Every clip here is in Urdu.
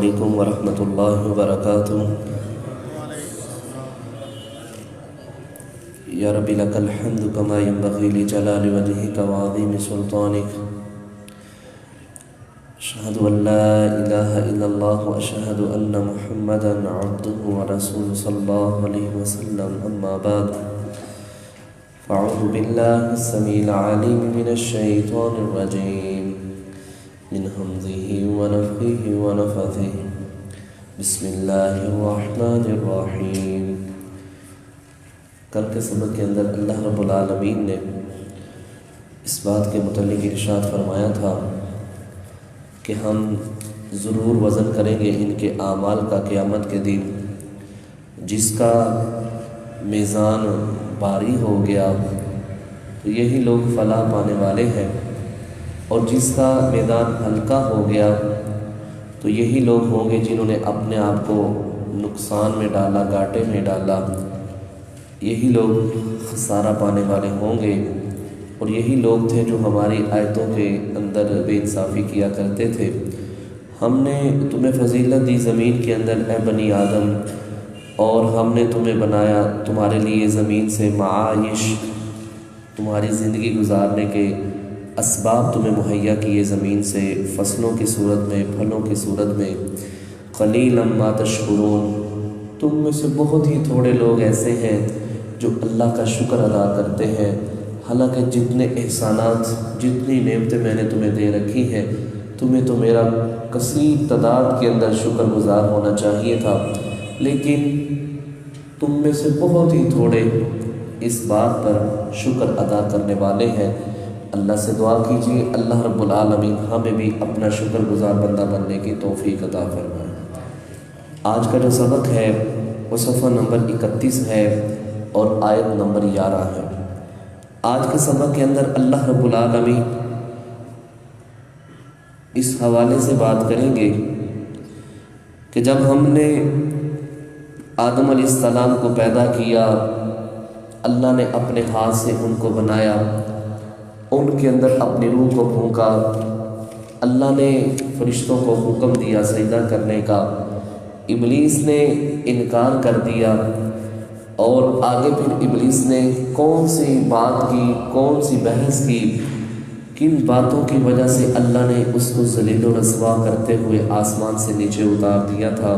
علیکم ورحمۃ اللہ وبرکاتہ۔ یا رب لک الحمد کما ینبغی لجلال وجہک وعظیم سلطانک، اشہد ان لا الہ الا اللہ واشہد ان محمدا عبدہ ورسولہ صلی اللہ علیہ وسلم، اما بعد فاعوذ باللہ السمیع العلیم من الشیطان الرجیم من حمزہ ونفخہ ونفثہ، بسم اللہ الرحمن الرحیم۔ کل کے سبق کے اندر اللہ رب العالمین نے اس بات کے متعلق ارشاد فرمایا تھا کہ ہم ضرور وزن کریں گے ان کے اعمال کا قیامت کے دن، جس کا میزان بھاری ہو گیا تو یہی لوگ فلاح پانے والے ہیں، اور جس کا میدان ہلکا ہو گیا تو یہی لوگ ہوں گے جنہوں نے اپنے آپ کو نقصان میں ڈالا، گھاٹے میں ڈالا، یہی لوگ خسارہ پانے والے ہوں گے۔ اور یہی لوگ تھے جو ہماری آیتوں کے اندر بے انصافی کیا کرتے تھے۔ ہم نے تمہیں فضیلت دی زمین کے اندر اے بنی آدم، اور ہم نے تمہیں بنایا تمہارے لیے زمین سے معائش، تمہاری زندگی گزارنے کے اسباب تمہیں مہیا کیے زمین سے، فصلوں کی صورت میں، پھلوں کی صورت میں۔ قلیلا ما تشکرون، تم میں سے بہت ہی تھوڑے لوگ ایسے ہیں جو اللہ کا شکر ادا کرتے ہیں، حالانکہ جتنے احسانات، جتنی نعمتیں میں نے تمہیں دے رکھی ہیں، تمہیں تو میرا کثیر تعداد کے اندر شکر گزار ہونا چاہیے تھا، لیکن تم میں سے بہت ہی تھوڑے اس بات پر شکر ادا کرنے والے ہیں۔ اللہ سے دعا کیجیے اللہ رب العالمین ہمیں بھی اپنا شکر گزار بندہ بننے کی توفیق عطا فرمائے۔ آج کا جو سبق ہے وہ صفحہ نمبر 31 ہے اور آیت نمبر 11 ہے۔ آج کے سبق کے اندر اللہ رب العالمین اس حوالے سے بات کریں گے کہ جب ہم نے آدم علیہ السلام کو پیدا کیا، اللہ نے اپنے ہاتھ سے ان کو بنایا، ان کے اندر اپنی روح کو پھونکا، اللہ نے فرشتوں کو حکم دیا سجدہ کرنے کا، ابلیس نے انکار کر دیا، اور آگے پھر ابلیس نے کون سی بات کی، کون سی بحث کی، کن باتوں کی وجہ سے اللہ نے اس کو ذلیل و رسوا کرتے ہوئے آسمان سے نیچے اتار دیا تھا۔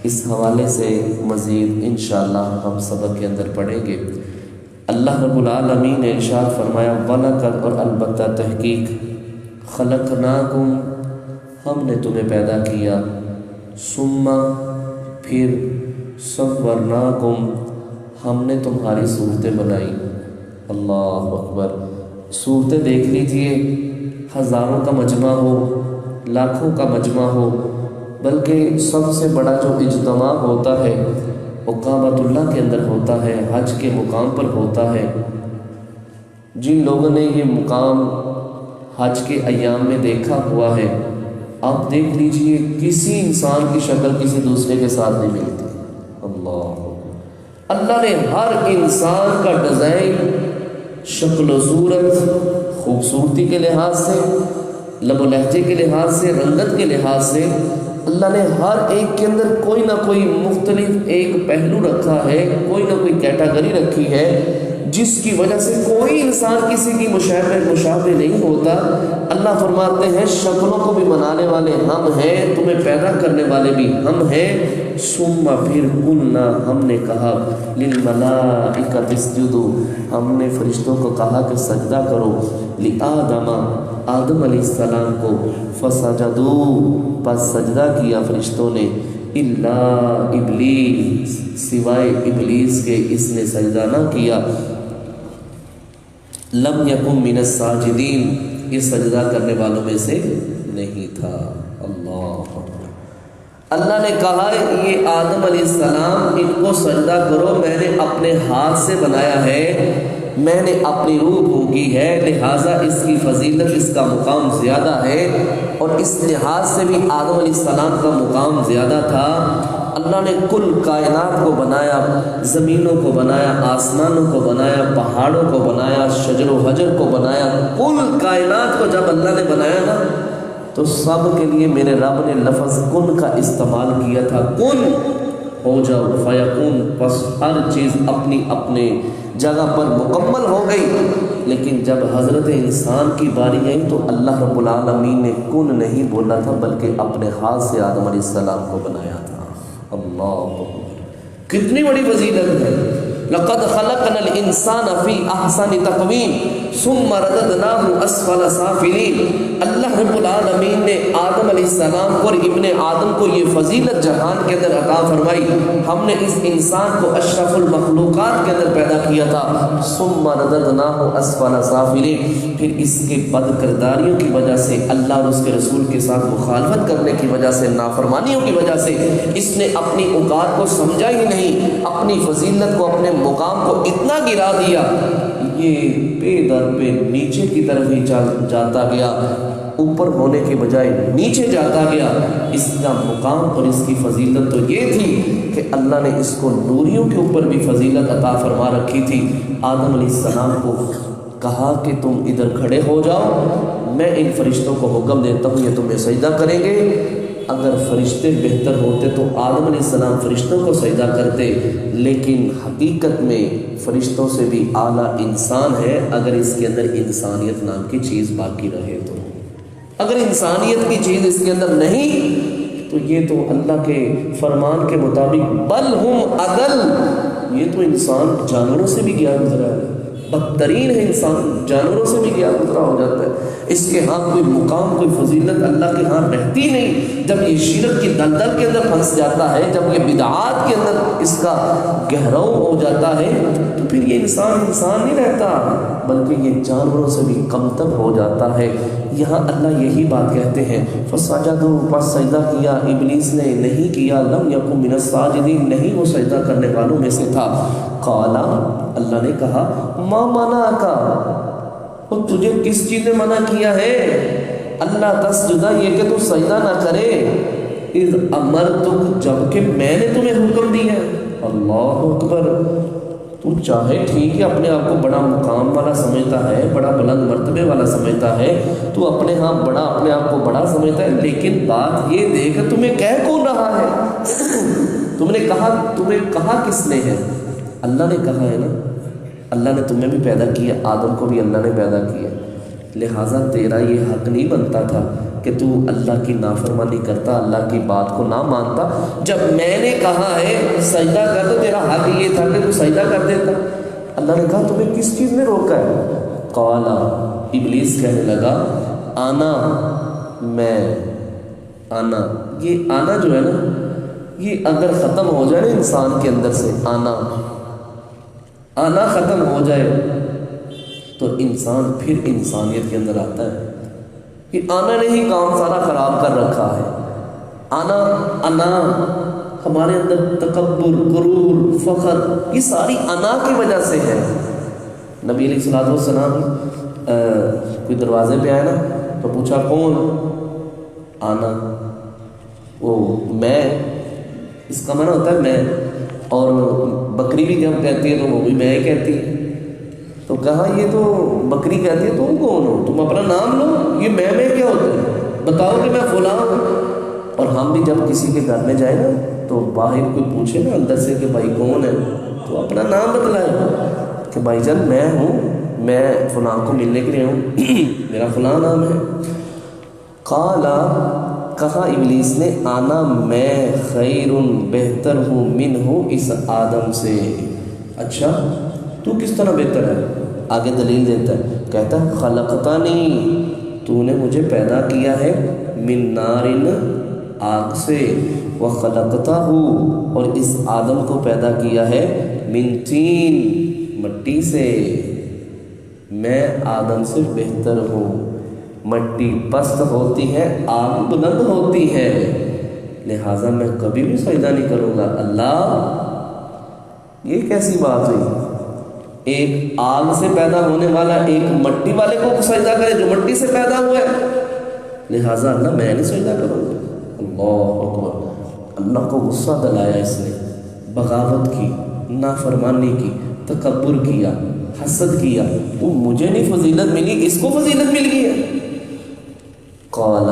اس حوالے سے مزید انشاءاللہ ہم سبق کے اندر پڑھیں گے۔ اللہ رب العالمین نے ارشاد فرمایا وَلَقَدْ، اور البتہ تحقیق، خَلَقْنَاكُمْ، ہم نے تمہیں پیدا کیا، ثُمَّ، پھر، صَوَّرْنَاكُمْ، ہم نے تمہاری صورتیں بنائی۔ اللہ اکبر، صورتیں دیکھ لیجئے، ہزاروں کا مجمع ہو، لاکھوں کا مجمع ہو، بلکہ سب سے بڑا جو اجتماع ہوتا ہے وہ کعبۃ اللہ کے اندر ہوتا ہے، حج کے مقام پر ہوتا ہے۔ جن لوگوں نے یہ مقام حج کے ایام میں دیکھا ہوا ہے، آپ دیکھ لیجئے کسی انسان کی شکل کسی دوسرے کے ساتھ نہیں ملتی۔ اللہ نے ہر انسان کا ڈیزائن، شکل و صورت، خوبصورتی کے لحاظ سے، لب و لہجے کے لحاظ سے، رنگت کے لحاظ سے، اللہ نے ہر ایک کے اندر کوئی نہ کوئی مختلف ایک پہلو رکھا ہے، کوئی نہ کوئی کیٹاگری رکھی ہے، جس کی وجہ سے کوئی انسان کسی کی مشابہ نہیں ہوتا۔ اللہ فرماتے ہیں شکلوں کو بھی بنانے والے ہم ہیں، تمہیں پیدا کرنے والے بھی ہم ہیں۔ ثم، پھر، قلنا، ہم نے کہا، للملائکۃ اسجدوا، ہم نے فرشتوں کو کہا کہ سجدہ کرو، لآدم، آدم علیہ السلام کو، فسجدوا، پس سجدہ کیا فرشتوں نے، الا ابلیس، سوائے ابلیس کے، اس نے سجدہ نہ کیا، لم یکن من الساجدین، یہ سجدہ کرنے والوں میں سے نہیں تھا۔ اللہ نے کہا یہ آدم علیہ السلام، ان کو سجدہ کرو، میں نے اپنے ہاتھ سے بنایا ہے، میں نے اپنی روح پھونکی ہے، لہٰذا اس کی فضیلت، اس کا مقام زیادہ ہے، اور اس لحاظ سے بھی آدم علیہ السلام کا مقام زیادہ تھا۔ اللہ نے کل کائنات کو بنایا، زمینوں کو بنایا، آسمانوں کو بنایا، پہاڑوں کو بنایا، شجر و حجر کو بنایا، کل کائنات کو جب اللہ نے بنایا نا تو سب کے لیے میرے رب نے لفظ کن کا استعمال کیا تھا، کن ہو جاؤ فیکون، بس ہر چیز اپنی اپنے جگہ پر مکمل ہو گئی۔ لیکن جب حضرت انسان کی باری آئی تو اللہ رب العالمین نے کن نہیں بولا تھا بلکہ اپنے ہاتھ سے آدم علیہ السلام کو بنایا تھا۔ اللہ کتنی بڑی فضیلت ہے۔ لقد خلقنا الانسان فی احسن تقویم ثم رددناہ اسفل سافلین۔ اللہ رب العالمین نے آدم علیہ السلام کو اور ابن آدم کو یہ فضیلت جہان کے اندر عطا فرمائی۔ ہم نے اس انسان کو اشرف المخلوقات کے اندر پیدا کیا تھا، ثم رددناہ اسفل سافلین، پھر اس کے بد کرداریوں کی وجہ سے، اللہ اور اس کے رسول کے ساتھ مخالفت کرنے کی وجہ سے، نافرمانیوں کی وجہ سے اس نے اپنی اوقات کو سمجھا ہی نہیں، اپنی فضیلت کو، اپنے مقام کو اتنا گرا دیا، یہ پے در پہ نیچے کی طرف ہی جاتا گیا، اوپر ہونے کے بجائے نیچے جاتا گیا۔ اس کا مقام اور اس کی فضیلت تو یہ تھی کہ اللہ نے اس کو نوریوں کے اوپر بھی فضیلت عطا فرما رکھی تھی۔ آدم علیہ السلام کو کہا کہ تم ادھر کھڑے ہو جاؤ، میں ان فرشتوں کو حکم دیتا ہوں یہ تمہیں سجدہ کریں گے۔ اگر فرشتے بہتر ہوتے تو آدم علیہ السلام فرشتوں کو سجدہ کرتے، لیکن حقیقت میں فرشتوں سے بھی اعلیٰ انسان ہے، اگر اس کے اندر انسانیت نام کی چیز باقی رہے تو۔ اگر انسانیت کی چیز اس کے اندر نہیں تو یہ تو اللہ کے فرمان کے مطابق بل ہم اضل، یہ تو انسان جانوروں سے بھی گیا گزرا ہے، بدترین ہے انسان، جانوروں سے بھی گیا گزرا ہو جاتا ہے۔ اس کے ہاں کوئی مقام، کوئی فضیلت اللہ کے ہاں رہتی نہیں۔ جب یہ شرک کی دلدل کے اندر پھنس جاتا ہے، جب یہ بدعات کے اندر اس کا گہراؤ ہو جاتا ہے، تو پھر یہ انسان نہیں رہتا بلکہ یہ جانوروں سے بھی کمتر ہو جاتا ہے۔ یہاں اللہ یہی بات کہتے ہیں، فسجدوا، پس سجدہ کیا، ابلیس نے نہیں کیا، لم یکن من الساجدین، نہیں وہ سجدہ کرنے والوں میں سے تھا۔ قال، اللہ نے کہا، ما منعک، اور تجھے کس چیز نے منع کیا ہے، اللہ تسجدہ، یہ کہ تو سجدہ نہ کرے، اذ امرتک، جب کہ میں نے تمہیں حکم دیا ہے۔ اللہ اکبر، تو چاہے ٹھیک ہے اپنے آپ کو بڑا مقام والا سمجھتا ہے، بڑا بلند مرتبے والا سمجھتا ہے، تو اپنے ہاں بڑا، اپنے آپ کو بڑا سمجھتا ہے، لیکن بات یہ دیکھ تمہیں کہہ کون رہا ہے؟ تمہیں کہا کس نے ہے؟ اللہ نے کہا ہے نا، اللہ نے تمہیں بھی پیدا کیا، آدم کو بھی اللہ نے پیدا کیا، لہٰذا تیرا یہ حق نہیں بنتا تھا کہ تو اللہ کی نافرمانی کرتا، اللہ کی بات کو نہ مانتا۔ جب میں نے کہا ہے سجدہ کر تو تیرا حق یہ تھا کہ تو سجدہ کر دیتا۔ اللہ نے کہا تمہیں کس چیز نے روکا ہے؟ قال، ابلیس کہنے لگا، آنا، میں، آنا، یہ آنا جو ہے نا، یہ اگر ختم ہو جائے نا انسان کے اندر سے، آنا ختم ہو جائے تو انسان پھر انسانیت کے اندر آتا ہے۔ یہ آنا نے ہی کام سارا خراب کر رکھا ہے۔ انا ہمارے اندر تکبر، غرور، فخر، یہ ساری انا کی وجہ سے ہے۔ نبی علیہ الصلوۃ والسلام کوئی دروازے پہ آیا نا تو پوچھا کون؟ آنا، وہ میں، اس کا معنی ہوتا ہے میں، اور بکری بھی جب کہتی ہے تو وہ بھی میں کہتی ہے۔ تو کہا یہ تو بکری کہتی ہے، تم کون ہو؟ تم اپنا نام لو، یہ میں کیا ہوتا ہے؟ بتاؤ کہ میں فلاں ہوں۔ اور ہم بھی جب کسی کے گھر میں جائیں نا تو باہر کوئی پوچھے نا اندر سے کہ بھائی کون ہے، تو اپنا نام بتلائے کہ بھائی جان میں ہوں، میں فلاں کو ملنے کے لیے ہوں، میرا فلاں نام ہے۔ قال، کہا ابلیس نے، آنا، میں، خیر، بہتر ہوں، منہ، اس آدم سے۔ اچھا تو کس طرح بہتر ہے؟ آگے دلیل دیتا ہے، کہتا ہے خلقتنی، تو نے مجھے پیدا کیا ہے، من نار، آگ سے، وخلقتہ، اور اس آدم کو پیدا کیا ہے، من طین، مٹی سے۔ میں آدم سے بہتر ہوں، مٹی پست ہوتی ہے، آگ بلند ہوتی ہے، لہٰذا میں کبھی بھی سجدہ نہیں کروں گا۔ اللہ، یہ کیسی بات ہوئی؟ ایک آگ سے پیدا ہونے والا ایک مٹی والے کو سجدہ کرے جو مٹی سے پیدا ہوا ہے، لہٰذا اللہ میں نہیں سجدہ کروں گا۔ اللہ اکبر، اللہ کو غصہ دلایا اس نے، بغاوت کی، نافرمانی کی، تکبر کیا، حسد کیا، وہ مجھے نہیں فضیلت ملی، اس کو فضیلت مل گئی ہے۔ قال،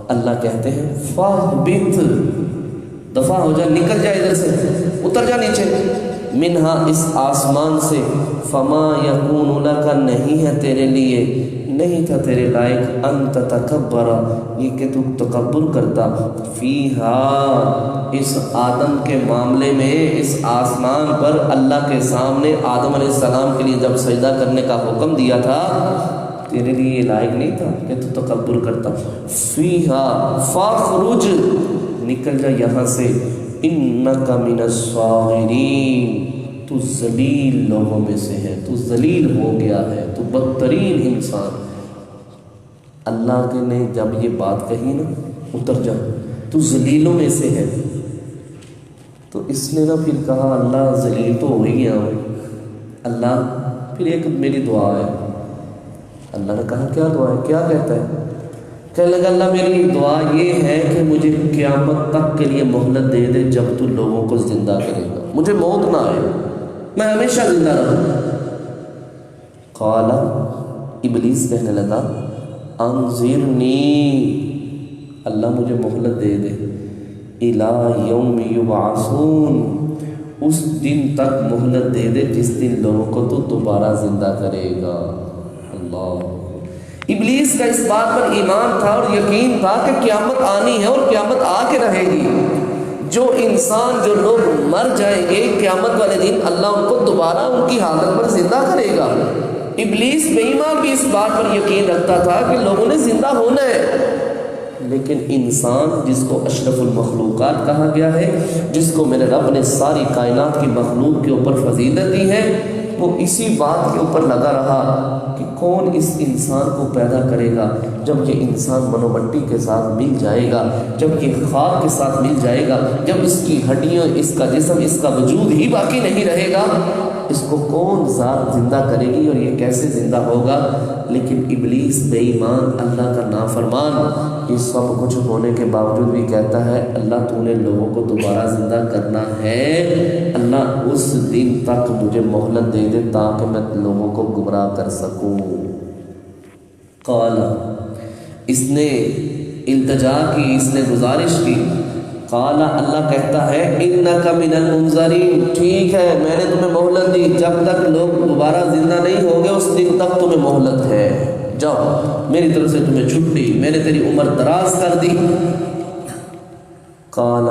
اللہ کہتے ہیں فاہبط، دفع ہو جا، نکل جا ادھر سے، اتر جا نیچے، منہا اس آسمان سے، فما یکون لک، نہیں ہے تیرے لیے، نہیں تھا تیرے لائق، ان تتکبر، یہ کہ تو تکبر کرتا، فیہا، اس آدم کے معاملے میں، اس آسمان پر اللہ کے سامنے آدم علیہ السلام کے لیے جب سجدہ کرنے کا حکم دیا تھا، تیرے لیے یہ لائق نہیں تھا کہ تو تکبر کرتا، فیہا فاخرج، نکل جا یہاں سے، انک من الصاغرین، تو ذلیل لوگوں میں سے ہے، تو ذلیل ہو گیا ہے، تو بدترین انسان۔ اللہ کے نے جب یہ بات کہی نا، اتر جا، تو ذلیلوں میں سے ہے، تو اس نے نا پھر کہا اللہ ذلیل تو ہو ہی گیا ہوں، اللہ پھر ایک میری دعا ہے۔ اللہ نے کہا کیا دعا ہے؟ کیا کہتا ہے؟ کہنے لگا اللہ میری دعا یہ ہے کہ مجھے قیامت تک کے لیے مہلت دے دے، جب تو لوگوں کو زندہ کرے گا، مجھے موت نہ آئے، میں ہمیشہ زندہ رہوں۔ قال، ابلیس کہنے لگا انظرنی، اللہ مجھے مہلت دے دے، الی یوم یبعثون، اس دن تک مہلت دے دے جس دن لوگوں کو تو دوبارہ زندہ کرے گا۔ اللہ، ابلیس کا اس بات پر ایمان تھا اور یقین تھا کہ قیامت آنی ہے اور قیامت آ کے رہے گی، جو انسان، جو لوگ مر جائیں گے قیامت والے دن اللہ ان کو دوبارہ ان کی حالت پر زندہ کرے گا۔ ابلیس بے ایمان بھی اس بات پر یقین رکھتا تھا کہ لوگوں نے زندہ ہونا ہے، لیکن انسان جس کو اشرف المخلوقات کہا گیا ہے، جس کو میرے رب نے ساری کائنات کی مخلوق کے اوپر فضیلت دی ہے، وہ اسی بات کے اوپر لگا رہا کہ کون اس انسان کو پیدا کرے گا، جب یہ انسان منو مٹی کے ساتھ مل جائے گا، جب یہ خاک کے ساتھ مل جائے گا، جب اس کی ہڈیاں، اس کا جسم، اس کا وجود ہی باقی نہیں رہے گا، اس کو کون ذات زندہ کرے گی اور یہ کیسے زندہ ہوگا؟ لیکن ابلیس بے ایمان، اللہ کا نافرمان، یہ سب کچھ ہونے کے باوجود بھی کہتا ہے اللہ تو نے لوگوں کو دوبارہ زندہ کرنا ہے، اللہ اس دن تک مجھے مہلت دے دے تاکہ میں لوگوں کو گمراہ کر سکوں۔ قال، اس نے التجا کی، اس نے گزارش کی، قال، اللہ کہتا ہے انک من المنظرین، ٹھیک ہے میں نے تمہیں مہلت دی، جب تک لوگ دوبارہ زندہ نہیں ہوں گے اس دن تک تمہیں مہلت ہے، جاؤ میری طرف سے تمہیں چھٹی، میں نے تیری عمر دراز کر دی۔ قال،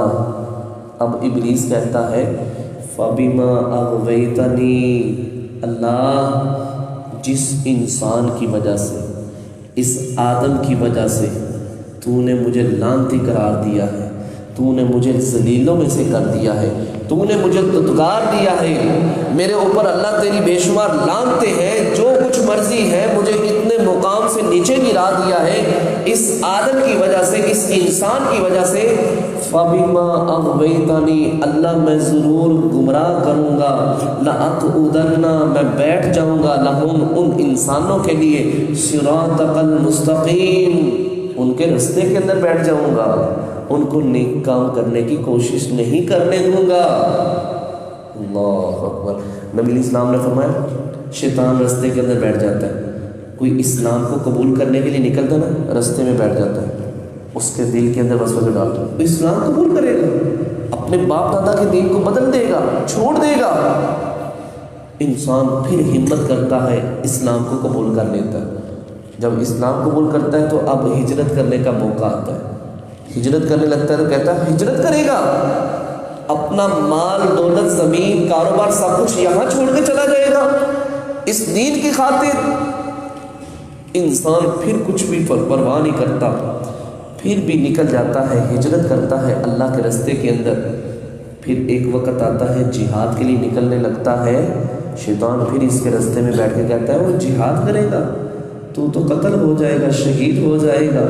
اب ابلیس کہتا ہے فبما اغویتنی، اللہ جس انسان کی وجہ سے، اس آدم کی وجہ سے تو نے مجھے لعنتی قرار دیا ہے، تو نے مجھے ذلیلوں میں سے کر دیا ہے، تو نے مجھے دتکار دیا ہے، میرے اوپر اللہ تیری بے شمار لعنتیں ہیں، جو کچھ مرضی ہے مجھے اتنے مقام سے نیچے گرا دیا ہے، اس آدم کی وجہ سے، اس انسان کی وجہ سے، فَبِمَا أَغْوَيْتَنِي، اللہ میں ضرور گمراہ کروں گا، لَأَقْعُدَنَّ، میں بیٹھ جاؤں گا، لَهُمْ، ان انسانوں کے لیے، صِرَاطَكَ الْمُسْتَقِيمِ، ان کے رستے کے اندر بیٹھ جاؤں گا، ان کو نیک کام کرنے کی کوشش نہیں کرنے دوں گا۔ اللہ اکبر۔ نبی علیہ السلام نے فرمایا شیطان رستے کے اندر بیٹھ جاتا ہے، کوئی اسلام کو قبول کرنے کے لیے نکلتا نا، رستے میں بیٹھ جاتا ہے، اس کے دل کے اندر وسوسے ڈالتا ہے، تو اسلام قبول کرے گا، اپنے باپ دادا کے دین کو بدل دے گا، چھوڑ دے گا، انسان پھر ہمت کرتا ہے، اسلام کو قبول کر لیتا ہے، جب اسلام قبول کرتا ہے تو اب ہجرت کرنے کا موقع آتا ہے، ہجرت کرنے لگتا ہے تو کہتا ہے ہجرت کرے گا، اپنا مال دولت زمین کاروبار سب کچھ یہاں چھوڑ کے چلا جائے گا، اس دین کی خاطر انسان پھر کچھ بھی پرواہ نہیں کرتا، پھر بھی نکل جاتا ہے، ہجرت کرتا ہے اللہ کے رستے کے اندر، پھر ایک وقت آتا ہے جہاد کے لیے نکلنے لگتا ہے، شیطان پھر اس کے رستے میں بیٹھ کے کہتا ہے وہ جہاد کرے گا، تو قتل ہو جائے گا، شہید ہو جائے گا،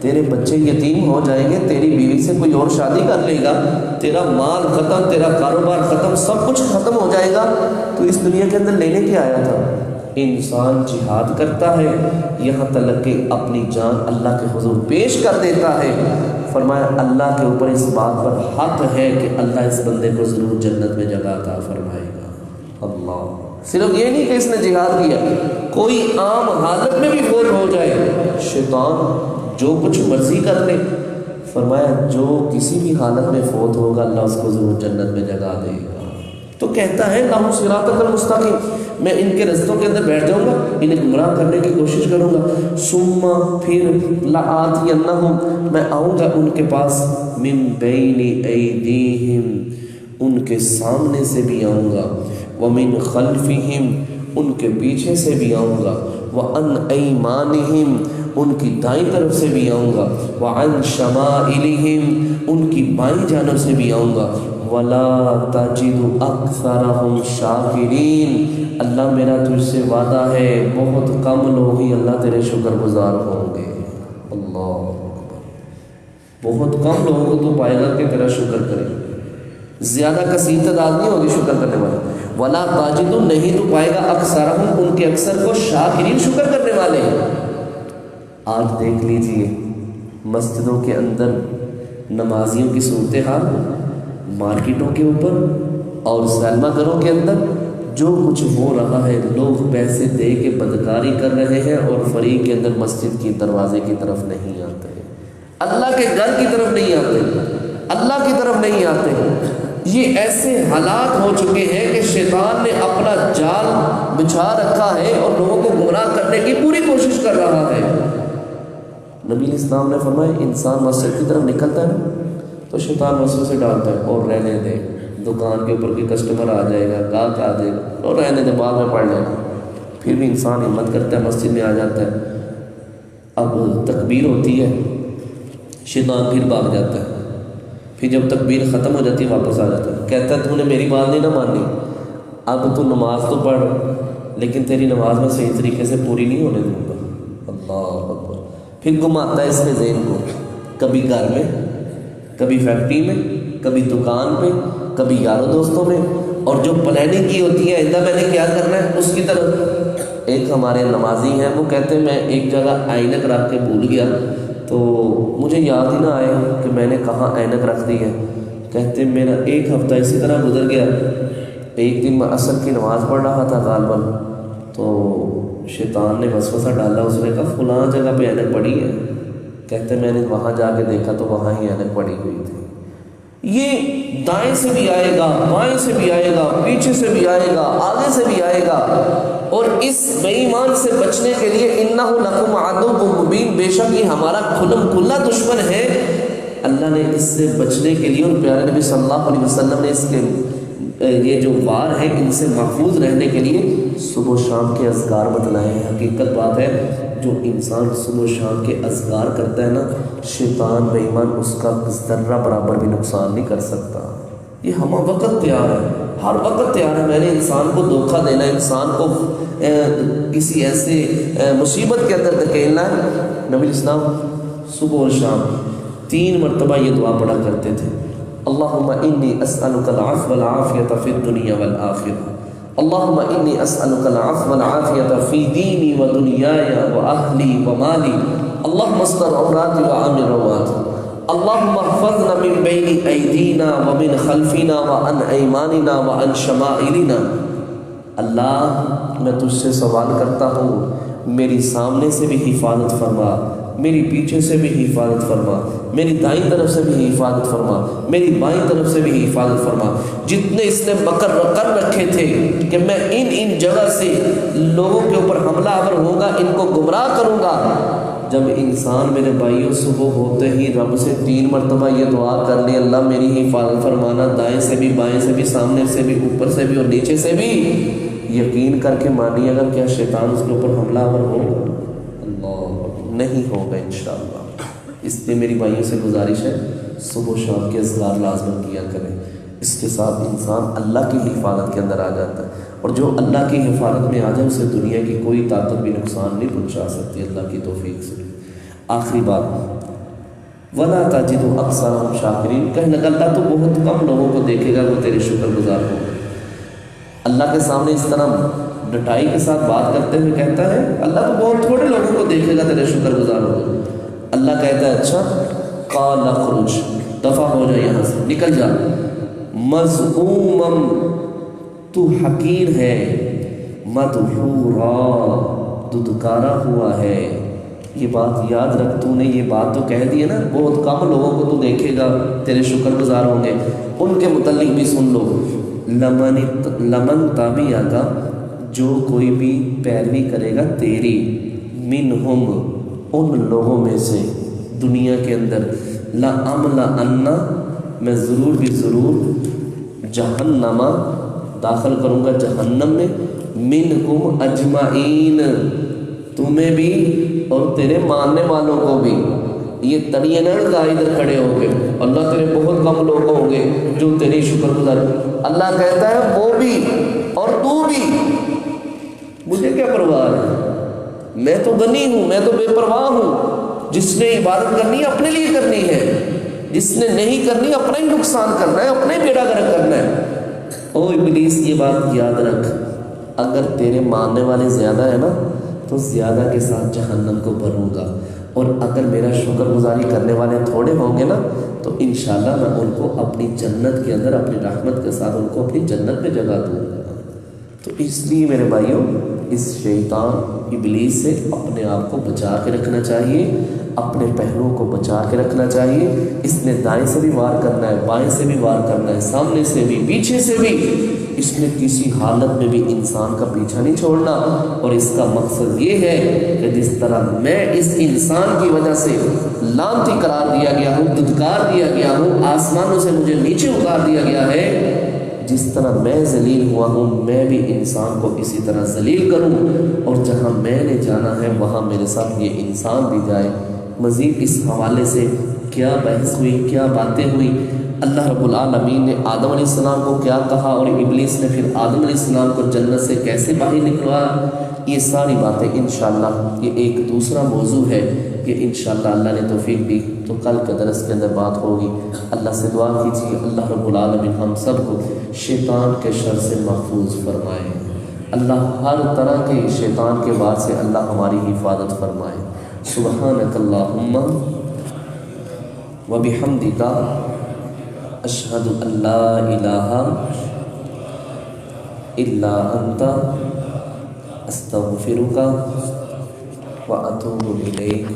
تیرے بچے یتیم ہو جائیں گے، تیری بیوی سے کوئی اور شادی کر لے گا، تیرا مال ختم، تیرا کاروبار ختم، سب کچھ ختم ہو جائے گا، تو اس دنیا کے اندر لینے کی آیا تھا۔ انسان جہاد کرتا ہے، یہاں تک کہ اپنی جان اللہ کے حضور پیش کر دیتا ہے، فرمایا اللہ کے اوپر اس بات پر حق ہے کہ اللہ اس بندے کو ضرور جنت میں جگہ عطا فرمائے گا۔ اللہ، صرف یہ نہیں کہ اس نے جہاد کیا، کوئی عام حالت میں بھی فوت ہو جائے، شیطان جو کچھ مرضی کر لے. فرمایا جو کسی بھی حالت میں فوت ہوگا اللہ اس کو ضرور جنت میں جگہ دے گا. تو کہتا ہے لَهُ صِرَاطَكَ الْمُسْتَقِيمُ، میں ان کے رستوں کے اندر بیٹھ جاؤں گا، انہیں گمراہ کرنے کی کوشش کروں گا. ثُمَّ پھر لَآتِيَنَّهُمْ میں آؤں گا ان کے پاس، مِن بَيْنِ أَيْدِيهِمْ ان کے سامنے سے بھی آؤں گا، وَمِن خَلْفِهِمْ ان کے پیچھے سے بھی آؤں گا، وَعَنْ أَيْمَانِهِمْ ان کی دائیں طرف سے بھی آؤں گا، وَعَنْ شَمَائِلِهِمْ ان کی بائیں جانب سے بھی آؤں گا. وَلَا تَجِدُ أَكْثَرَهُمْ شَاكِرِينَ اللہ میرا تجھ سے وعدہ ہے بہت کم لوگ ہی اللہ تیرے شکر گزار ہوں گے. اللہ اکبر، بہت کم لوگوں کو تو پائے گا کہ تیرا شکر کرے، زیادہ کثیر تعداد نہیں ہوگی شکر کرنے والے. وَلَا تَجِدُ نہیں تو پائے گا أَكْثَرَهُمْ ان کے اکثر کو شاکرین شکر کرنے والے. آج دیکھ لیجئے مسجدوں کے اندر نمازیوں کی صورتحال، مارکیٹوں کے اوپر اور سینما گھروں کے اندر جو کچھ ہو رہا ہے، لوگ پیسے دے کے بدکاری کر رہے ہیں اور فریق کے اندر مسجد کی دروازے کی طرف نہیں آتے، اللہ کے گھر کی طرف نہیں آتے، اللہ کی طرف نہیں آتے. یہ ایسے حالات ہو چکے ہیں کہ شیطان نے اپنا جال بچھا رکھا ہے اور لوگوں کو گمراہ کرنے کی پوری کوشش کر رہا ہے. نبی اسلام نے فرمایا انسان مسجد کی طرف نکلتا ہے تو شیطان مسجد سے ڈالتا ہے اور رہنے دے، دکان کے اوپر کوئی کسٹمر آ جائے گا، گاہک آ جائے گا اور رہنے دے، بعد میں پڑھ لینا. پھر بھی انسان ہمت کرتا ہے، مسجد میں آ جاتا ہے. اب تکبیر ہوتی ہے، شیطان پھر بھاگ جاتا ہے. پھر جب تکبیر ختم ہو جاتی ہے واپس آ جاتا ہے، کہتا ہے تو نے میری بات نہیں نہ مانی، اب تو نماز تو پڑھ لیکن تیری نماز میں صحیح طریقے سے پوری نہیں ہونے دوں گا. اللہ اکبر. پھر گھماتا ہے اس کے ذہن کو، کبھی گھر میں، کبھی فیکٹری میں، کبھی دکان پہ، کبھی یاروں دوستوں میں، اور جو پلاننگ کی ہوتی ہے آئندہ میں نے کیا کرنا ہے اس کی طرف. ایک ہمارے نمازی ہیں، وہ کہتے ہیں میں ایک جگہ اینک رکھ کے بھول گیا تو مجھے یاد ہی نہ آئے کہ میں نے کہاں اینک رکھ دی ہے. کہتے میرا ایک ہفتہ اسی طرح گزر گیا. ایک دن میں عصر کی نماز پڑھ رہا تھا غالباً، تو شیطان نے وسوسہ ڈالا، اس نے کہا فلاں جگہ پہ اینک پڑی ہے. کہتے میں نے وہاں جا کے دیکھا تو وہاں ہی اینک پڑی ہوئی تھی. یہ دائیں سے بھی آئے گا، بائیں سے بھی آئے گا، پیچھے سے بھی آئے گا، آگے سے بھی آئے گا. اور اس بے ایمان سے بچنے کے لیے انہ لکم عدو مبین، بے شک یہ ہمارا کھلم کھلا دشمن ہے. اللہ نے اس سے بچنے کے لیے اور پیارے نبی صلی اللہ علیہ وسلم نے اس کے یہ جو وار ہے ان سے محفوظ رہنے کے لیے صبح و شام کے اذکار بتلائے ہیں. حقیقت بات ہے جو انسان صبح و شام کے اذکار کرتا ہے نا، شیطان بے ایمان اس کا ذرہ برابر بھی نقصان نہیں کر سکتا. یہ ہم وقت تیار ہے، ہر وقت تیار ہے. میں نے انسان کو دھوکہ دینا، انسان کو کسی ایسے مصیبت کے اندر دھکیلنا ہے. نبی اسلام صبح اور شام 3 مرتبہ یہ دعا پڑھا کرتے تھے. اللہم انی اسألک العفو والعافیۃ فی الدنیا والآخرہ، اللہم انی اسألک العفو والعافیۃ فی دینی و دنیای و اہلی و مالی، اللہم استر عوراتی و آمن رواتی، اللہم احفظنا من بین ایدینا و من خلفنا و عن ایماننا و عن شمائلنا. اللہ میں تجھ سے سوال کرتا ہوں میری سامنے سے بھی حفاظت فرما، میری پیچھے سے بھی حفاظت فرما، میری دائیں طرف سے بھی حفاظت فرما، میری بائیں طرف سے بھی حفاظت فرما. جتنے اس نے مقرر کر رکھے تھے کہ میں ان جگہ سے لوگوں کے اوپر حملہ آور ہوں گا، ان کو گمراہ کروں گا. جب انسان میرے بھائیوں صبح ہوتے ہی رب سے 3 مرتبہ یہ دعا کر لی اللہ میری حفاظت فرمانا، دائیں سے بھی، بائیں سے بھی، سامنے سے بھی، اوپر سے بھی اور نیچے سے بھی، یقین کر کے مانیے اگر کیا شیطان اس کے اوپر حملہ آور ہوگا؟ اللہ نہیں ہوگا انشاءاللہ. اس لیے میری بھائیوں سے گزارش ہے صبح و شام کے اذکار لازم کیا کریں. اس کے ساتھ انسان اللہ کی حفاظت کے اندر آ جاتا ہے، اور جو اللہ کی حفاظت میں آ جائے اسے دنیا کی کوئی طاقت بھی نقصان نہیں پہنچا سکتی اللہ کی توفیق سے. آخری بات وَلَا تَجِدُ أَكْثَرَهُمْ شَاكِرِينَ، کہنے لگا اللہ تو بہت کم لوگوں کو دیکھے گا وہ تیرے شکر گزار ہوں. اللہ کے سامنے اس طرح ڈٹائی کے ساتھ بات کرتے ہوئے کہتا ہے اللہ تو بہت تھوڑے لوگوں کو دیکھے گا تیرے شکر گزار ہوگا. اللہ کہتا ہے اچھا قال اخرج، دفع ہو جا یہاں سے، نکل جا. مذعومم، تو حقیر ہے، مدحورا، ددکارا ہوا ہے، یہ بات یاد رکھ، تو نے یہ بات تو کہہ دی ہے نا، بہت کم لوگوں کو تو دیکھے گا تیرے شکر گزار ہوں گے، ان کے متعلق بھی سن لو۔ لمن تابعہ کا، جو کوئی بھی پیروی کرے گا تیری، منہم، ان لوگوں میں سے، دنیا کے اندر، لَأَمْلَأَنَّ، میں ضرور بھی ضرور، جہنم، داخل کروں گا جہنم میں، منکم اجمعین، تمہیں بھی اور تیرے ماننے والوں کو بھی۔ یہ تڑیے نہ ادھر کھڑے ہو گئے، اللہ تیرے بہت کم لوگ ہوں گے جو تیری شکر گزار، اللہ کہتا ہے وہ بھی اور تو بھی، مجھے کیا پرواہ ہے، میں تو غنی ہوں، میں تو بے پرواہ ہوں۔ جس نے عبادت کرنی ہے اپنے لیے کرنی ہے، جس نے نہیں کرنی اپنا ہی نقصان کرنا ہے، اپنا ہی بیڑا گرک کرنا ہے۔ او ابلیس، یہ بات یاد رکھ، اگر تیرے ماننے والے زیادہ ہیں نا تو زیادہ کے ساتھ جہنم کو بھروں گا، اور اگر میرا شکر گزاری کرنے والے تھوڑے ہوں گے نا تو انشاءاللہ میں ان کو اپنی جنت کے اندر، اپنی رحمت کے ساتھ ان کو اپنی جنت میں جگہ دوں گا۔ تو اس لیے میرے بھائیوں، اس شیطان ابلیس سے اپنے آپ کو بچا کے رکھنا چاہیے، اپنے پہلوؤں کو بچا کے رکھنا چاہیے۔ اس نے دائیں سے بھی وار کرنا ہے، بائیں سے بھی وار کرنا ہے، سامنے سے بھی، پیچھے سے بھی۔ اس نے کسی حالت میں بھی انسان کا پیچھا نہیں چھوڑنا، اور اس کا مقصد یہ ہے کہ جس طرح میں اس انسان کی وجہ سے لعنتی قرار دیا گیا ہوں، دھتکار دیا گیا ہوں، آسمانوں سے مجھے نیچے اتار دیا گیا ہے، جس طرح میں ذلیل ہوا ہوں میں بھی انسان کو اسی طرح ذلیل کروں، اور جہاں میں نے جانا ہے وہاں میرے ساتھ یہ انسان بھی جائے۔ مزید اس حوالے سے کیا بحث ہوئی، کیا باتیں ہوئی، اللہ رب العالمین نے آدم علیہ السلام کو کیا کہا، اور ابلیس نے پھر آدم علیہ السلام کو جنت سے کیسے باہر نکلوایا، یہ ساری باتیں انشاءاللہ، یہ ایک دوسرا موضوع ہے، یہ انشاءاللہ اللہ نے توفیق دی تو کل کے درس کے اندر بات ہوگی۔ اللہ سے دعا کیجیے اللہ رب العالمین ہم سب کو شیطان کے شر سے محفوظ فرمائے، اللہ ہر طرح کے شیطان کے وار سے اللہ ہماری حفاظت فرمائے۔ سبحانک اللہم وبحمدک، اشہد ان لا الہ الا انت، استغفرک واتوب الیک۔